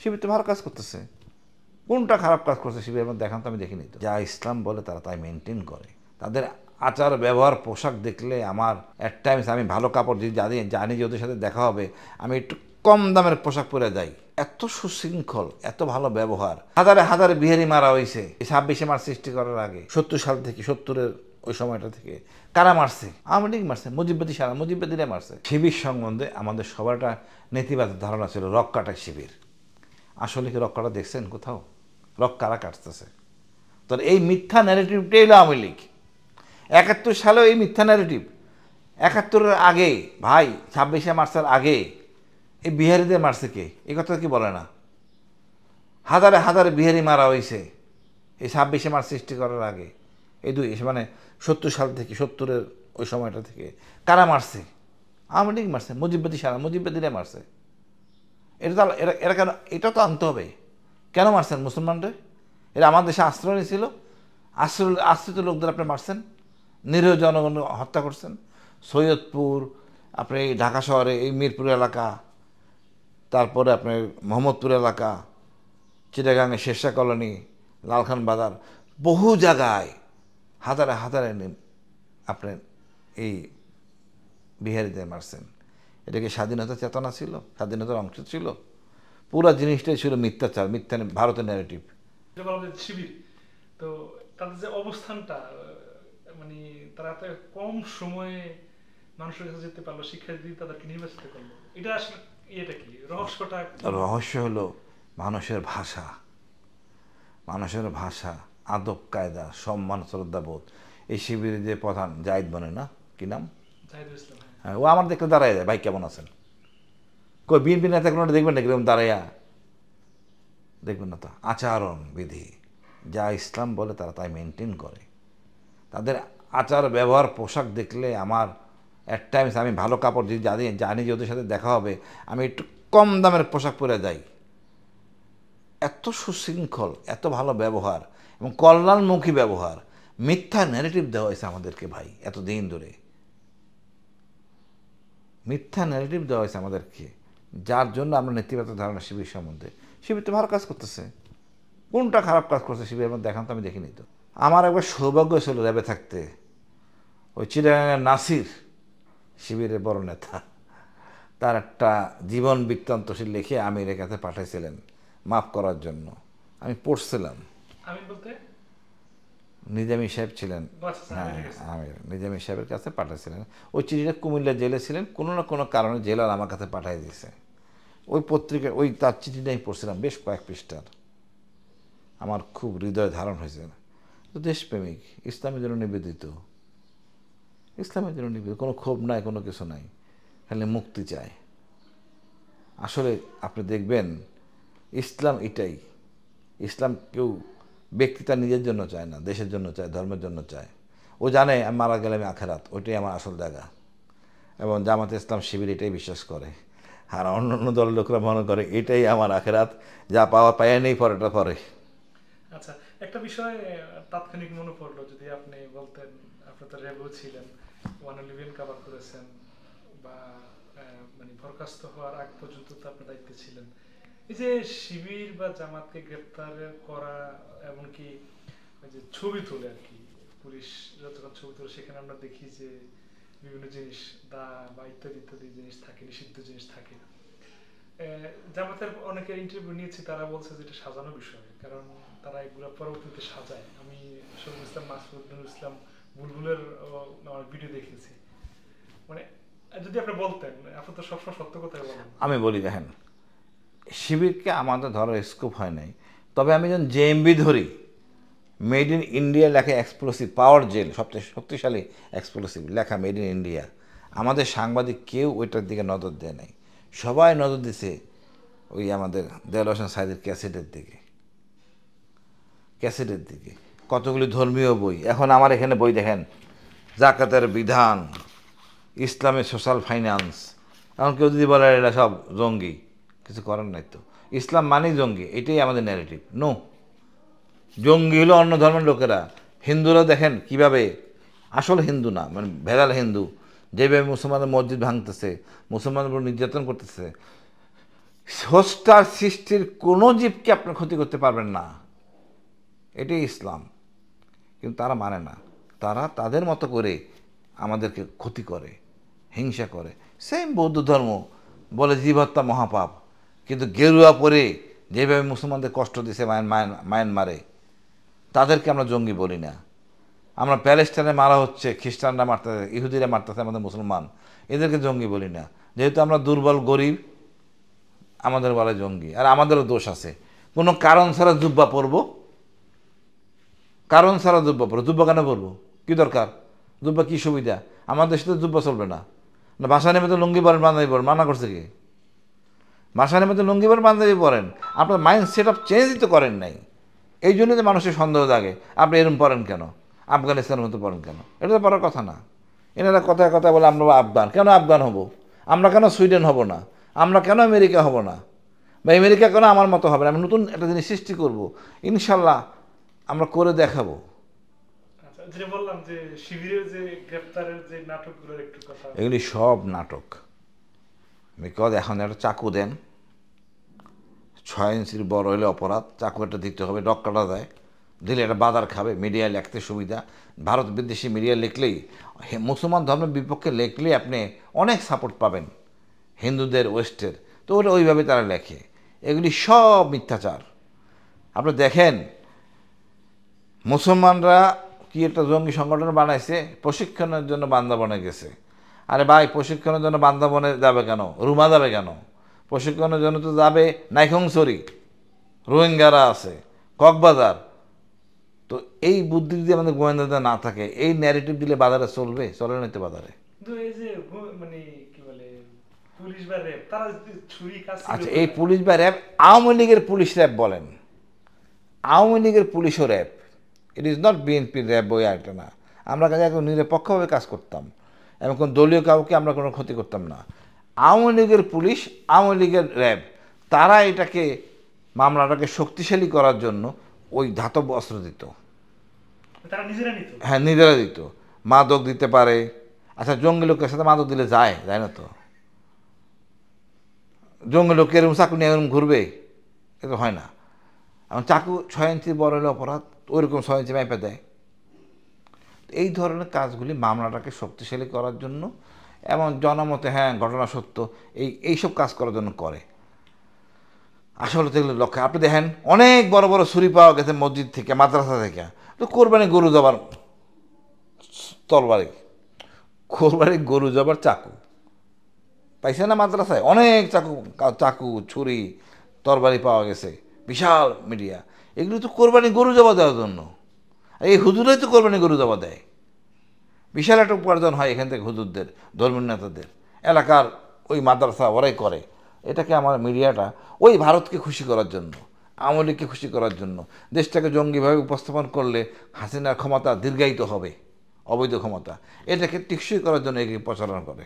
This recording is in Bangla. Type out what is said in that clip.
শিবির তো ভালো কাজ করতেছে। কোনটা খারাপ কাজ করছে শিবিরের মধ্যে দেখান তো আমি দেখিনি তো। যা ইসলাম বলে তারা তাই মেনটেন করে। তাদের আচার ব্যবহার পোশাক দেখলে আমার অ্যাট টাইমস আমি ভালো কাপড় যদি জানি যে ওদের সাথে দেখা হবে আমি একটু কম দামের পোশাক পরে যাই। এত সুশৃঙ্খল, এত ভালো ব্যবহার। হাজারে হাজারে বিহারি মারা হয়েছে 26শে মার্চ সৃষ্টি করার আগে, 70 সাল থেকে, 70-এর ওই সময়টা থেকে। কারা মারছে? আওয়ামী লীগ মারছে, মুজিববাদী সারা মুজিববাদীরা মারছে। শিবির সম্বন্ধে আমাদের সবার একটা নেতিবাচক ধারণা ছিল, রক কাটায় শিবির। আসলে কি রক কাটা দেখছেন কোথাও? রক কারা কাটতেছে? তো এই মিথ্যা ন্যারেটিভটাই হলো আওয়ামী লীগ। 71 সালেও এই মিথ্যা ন্যারেটিভ। 71-এর আগে ভাই, 26শে মার্চের আগে এই বিহারিদের মারছে কে? এই কথা কি বলে না? হাজারে হাজারে বিহারি মারা হয়েছে এই 26শে মার্চ সৃষ্টি করার আগে, এই মানে 70 সাল থেকে, 70-এর ওই সময়টা থেকে। কারা মারছে? আওয়ামী লীগ মারছে, মুজিববাদী সারা মুজিববাদীরা মারছে। এটা তো এরা কেন, এটা তো আনতে হবে। কেন মারছেন মুসলমানরা? এরা আমার দেশে আশ্রয় নিয়েছিল, আশ্রিত লোকদের আপনি মারছেন, নিরীহ জনগণ হত্যা করছেন। সৈয়দপুর, আপনি এই ঢাকা শহরে এই মিরপুর এলাকা, তারপরে আপনার মোহাম্মদপুর এলাকা, চিটাগাংয়ে শেরশাহ কলোনি, লালখান বাজার, বহু জায়গায় হাজারে হাজারে আপনার এই বিহারিদের মারছেন। এটা কি স্বাধীনতা চেতনা ছিল? স্বাধীনতার অংশ ছিল? পুরো জিনিসটাই ছিল মিথ্যাচার, মিথ্যা ভারতের ন্যারেটিভ। শিবির তো তাদের যে অবস্থানটা, মানে তারা এত কম সময়ে মানুষের কাছে যেতে পারলো, শিক্ষা দিয়ে তাদেরকে নির্বাচিত করলো, এটা আসলে ইয়েটা কি, রহস্যটা কি? রহস্য হলো মানুষের ভাষা, মানুষের ভাষা, আদব কায়দা, সম্মান শ্রদ্ধাবোধ। এই শিবিরে যে প্রধান জাহিদ বনে না, কি নাম, জাহিদুল ইসলাম, হ্যাঁ। হ্যাঁ, ও আমার দেখলে দাঁড়ায় যায়, ভাই কেমন আছেন। কই বিএনপি নেতা কোনো দেখবেন না কিরকম দাঁড়াইয়া? দেখবেন না তো। আচরণ বিধি, যা ইসলাম বলে তারা তাই মেনটেন করে। তাদের আচার ব্যবহার পোশাক দেখলে আমার অ্যাট টাইমস আমি ভালো কাপড় যদি জানি যে ওদের সাথে দেখা হবে আমি একটু কম দামের পোশাক পরে যাই। এত সুশৃঙ্খল, এত ভালো ব্যবহার এবং কল্যাণমুখী ব্যবহার। মিথ্যা ন্যারেটিভ দেওয়া হয়েছে আমাদেরকে ভাই, এত দিন ধরে মিথ্যা ন্যারেটিভ দেওয়া হয়েছে আমাদেরকে, যার জন্য আমরা নেতিবাচক ধারণা শিবির সম্বন্ধে। শিবির তো ভালো কাজ করতেছে। কোনটা খারাপ কাজ করছে শিবিরের মধ্যে দেখান তো আমি দেখিনি তো। আমার একবার সৌভাগ্য ছিল র্যাবে থাকতে, ওই চিটাগাংয়ের নাসির শিবিরের বড় নেতা, তার একটা জীবন বৃত্তান্ত সে লিখে আমিরের কাছে পাঠাইছিলেন মাফ করার জন্য। আমি পড়ছিলাম। আমি বলতে নিজামী সাহেব ছিলেন, হ্যাঁ আমির নিজামী সাহেবের কাছে পাঠাইছিলেন। ওই চিঠিটা কুমিল্লা জেলে ছিলেন, কোনো না কোনো কারণে জেলার আমার কাছে পাঠাই দিয়েছে। ওই পত্রিকা, ওই তার চিঠিটাই পড়ছিলাম, বেশ কয়েক পৃষ্ঠার। আমার খুব হৃদয় ধারণ হয়েছে। তো দেশপ্রেমিক, ইসলামের জন্য নিবেদিত, ইসলামের জন্য নিবেদিত, কোনো ক্ষোভ নাই, কোনো কিছু নাই, খালি মুক্তি চায়। আসলে আপনি দেখবেন ইসলাম এটাই। ইসলাম কেউ ব্যক্তি তার নিজের জন্য চায় না, দেশের জন্য চায়, ধর্মের জন্য চায়। ও জানে আমি মারা গেলে আমি আখেরাত, ওইটাই আমার আসল জায়গা। এবং জামাতে ইসলাম শিবির এটাই বিশ্বাস করে। আর অন্য অন্য দলের লোকরা মনে করে এটাই আমার আখেরাত, যা পাওয়া পায় নেই, পরেটা পরে। আচ্ছা, একটা বিষয় তাৎক্ষণিক মনে পড়লো, যদি আপনি বলতেন, আপনি তো রেবেও ছিলেন, 111 কভার করেছেন, বা মানে বরখাস্ত হওয়ার আগ পর্যন্ত তো আপনি দায়িত্বে ছিলেন। এই যে শিবির বা জামাতকে গ্রেপ্তার করা, এমনকি ওই যে ছবি তোলে আর কি, পুলিশ যতক্ষণ ছবি তোলে সেখানে আমরা দেখি যে বিভিন্ন জিনিস, দা বা ইত্যাদি ইত্যাদি জিনিস থাকে, নিষিদ্ধ জিনিস থাকে। জামাতের অনেকের ইন্টারভিউ নিয়েছি, তারা বলছে যে এটা সাজানো বিষয়, কারণ তারা এগুলো পরবর্তীতে সাজায়। আমি শফিকুল ইসলাম, মাসুদুল ইসলাম বুলবুলের ভিডিও দেখেছি। মানে যদি আপনি বলতেন, আপনি তো সবসময় সত্য কথাই বলেন। আমি বলি দেখেন, শিবিরকে আমাদের ধরার স্কোপ হয় নাই। তবে আমি যখন জেএমবি ধরি, মেড ইন ইন্ডিয়া লেখা এক্সপ্লোসিভ পাওয়ার জেল, সবচেয়ে শক্তিশালী এক্সপ্লোসিভ লেখা মেড ইন ইন্ডিয়া, আমাদের সাংবাদিক কেউ ওইটার দিকে নজর দেয় নাই। সবাই নজর দিছে ওই আমাদের দেওয়াল হোসেন সাইদের ক্যাসেটের দিকে, ক্যাসেটের দিকে। কতগুলি ধর্মীয় বই, এখন আমার এখানে বই দেখেন, জাকাতের বিধান, ইসলামের সোশ্যাল ফাইন্যান্স। এখন কেউ যদি বলে এটা সব জঙ্গি, কিছু করার নাই তো। ইসলাম মানেই জঙ্গি, এটাই আমাদের ন্যারেটিভ। নো, জঙ্গি হলো অন্য ধর্মের লোকেরা। হিন্দুরা দেখেন কিভাবে, আসল হিন্দু না, মানে ভেদাল হিন্দু, যেভাবে মুসলমানদের মসজিদ ভাঙতেছে, মুসলমানদের উপর নির্যাতন করতেছে। স্রষ্টার সৃষ্টির কোনো জীবকে আপনি ক্ষতি করতে পারবেন না, এটাই ইসলাম। কিন্তু তারা মানে না, তারা তাদের মতো করে আমাদেরকে ক্ষতি করে, হিংসা করে। সেম বৌদ্ধ ধর্ম বলে জীব হত্যা মহাপাপ, কিন্তু গেরুয়া পরে যেভাবে মুসলমানদের কষ্ট দিছে মায়ানমারে, তাদেরকে আমরা জঙ্গি বলি না। আমরা প্যালেস্টাইনে মারা হচ্ছে, খ্রিস্টানরা মারতেছে, ইহুদিরা মারতেছে আমাদের মুসলমান, এদেরকে জঙ্গি বলি না। যেহেতু আমরা দুর্বল গরিব, আমাদের বলে জঙ্গি। আর আমাদেরও দোষ আছে, কোনো কারণ ছাড়া জুব্বা পরবো, কারণ ছাড়া জুব্বা পরবো। জুব্বা কেন পরবো, কী দরকার? জুব্বা কী সুবিধা? আমাদের দেশে তো জুব্বা চলবে না। না বাসা নেমে তো লুঙ্গি পরেন, বান্ধবী পরেন, মানা করছে কি? বাসা নেমে তো লুঙ্গি পরেন, বান্ধবী পরেন। আপনার মাইন্ড সেট আপ চেঞ্জই তো করেন নাই। এই জন্যই তো মানুষের সন্দেহ জাগে, আপনি এরম পড়েন কেন, আফগানিস্তানের মতো পড়েন কেন? এটা তো পড়ার কথা না। এনারা কথায় কথা বলে আমরা আফগান, কেন আফগান হব? আমরা কেন সুইডেন হব না? আমরা কেন আমেরিকা হব না? বা আমেরিকা কেন আমার মতো হবে না? আমি নতুন একটা জিনিস সৃষ্টি করব, ইনশাল্লাহ আমরা করে দেখাবো। আচ্ছা, যেটা বললাম যে শিবিরের যে গ্রেপ্তারের যে নাটকগুলোর একটু কথা। এগুলি সব নাটক। বিকজ এখন একটা চাকু দেন, 6 ইঞ্চির বড় হলে অপরাধ, চাকু একটা দিতে হবে, ডক কাটা যায়, দিলে এটা বাজার খাবে, মিডিয়ায় লিখতে সুবিধা। ভারত বিদেশি মিডিয়া লিখলেই, মুসলমান ধর্মের বিপক্ষে লিখলেই আপনি অনেক সাপোর্ট পাবেন হিন্দুদের, ওয়েস্টের। তো ওটা ওইভাবে তারা লেখে। এগুলি সব মিথ্যাচার। আপনি দেখেন, মুসলমানরা কি একটা জঙ্গি সংগঠন বানাইছে, প্রশিক্ষণের জন্য বান্দাবনে গেছে। আরে ভাই, প্রশিক্ষণের জন্য বান্দাবনে যাবে কেন? রুমা যাবে কেন? প্রশিক্ষণের জন্য তো যাবে নাইখংসরি, রোহিঙ্গারা আছে, কক্সবাজার। তো এই বুদ্ধি যদি আমাদের গোয়েন্দাদের না থাকে, এই ন্যারেটিভ দিলে বাজারে চলবে? চলে না তো বাজারে। কিন্তু এই যে মানে কি বলে পুলিশ বা র্যাব, তারা যদি ছুরি কাজ। আচ্ছা, এই পুলিশ বা র্যাব, আওয়ামী লীগের পুলিশ র্যাব বলেন, আওয়ামী লীগের পুলিশও র্যাব। ইট ইজ নট বিএনপির র্যাব, ওই একটা না। আমরা কাজে একদম নিরপেক্ষভাবে কাজ করতাম এবং কোন দলীয় কাউকে আমরা কোনো ক্ষতি করতাম না। আওয়ামী লীগের পুলিশ, আওয়ামী লীগের র্যাব, তারা এটাকে, মামলাটাকে শক্তিশালী করার জন্য ওই ধাতব অস্ত্র দিত। তারা নিজেরা নিত। হ্যাঁ, নিজেরা দিত। মাদক দিতে পারে। আচ্ছা, জঙ্গি লোকের সাথে মাদক দিলে যায় যায় না তো? জঙ্গি লোক এরকম চাকু নিয়ে এরকম ঘুরবে? এ তো হয় না। এখন চাকু 6 ইঞ্চি বড় হলে অপরাধ, ওইরকম 6 ইঞ্চি মাইপে দেয়। এই ধরনের কাজগুলি মামলাটাকে শক্তিশালী করার জন্য এবং জনমতে হ্যাঁ ঘটনা সত্য, এইসব কাজ করার জন্য করে। আসলে তো এগুলো লক্ষ্য। আপনি দেখেন, অনেক বড় বড় ছুরি পাওয়া গেছে মসজিদ থেকে, মাদ্রাসা থেকে। তো কোরবানি গরু জবার তরবারি, কোরবানি গরু জবার চাকু পাইছে না মাদ্রাসায়? অনেক চাকু, চাকু, ছুরি, তরবারি পাওয়া গেছে, বিশাল মিডিয়া। এগুলো তো কোরবানি গরু জবা দেওয়ার জন্য। আর এই হুজুরাই তো কোরবানি গরু জবা দেয়। বিশাল একটা উপার্জন হয় এখান থেকে হুজুরদের, ধর্মীয় নেতাদের, এলাকার ওই মাদ্রাসা ওরাই করে। এটাকে আমার মিডিয়াটা ওই ভারতকে খুশি করার জন্য, আওয়ামী লীগকে খুশি করার জন্য, দেশটাকে জঙ্গিভাবে উপস্থাপন করলে হাসিনার ক্ষমতা দীর্ঘায়িত হবে, অবৈধ ক্ষমতা, এটাকে টেকসই করার জন্য এগুলি প্রচারণা করে।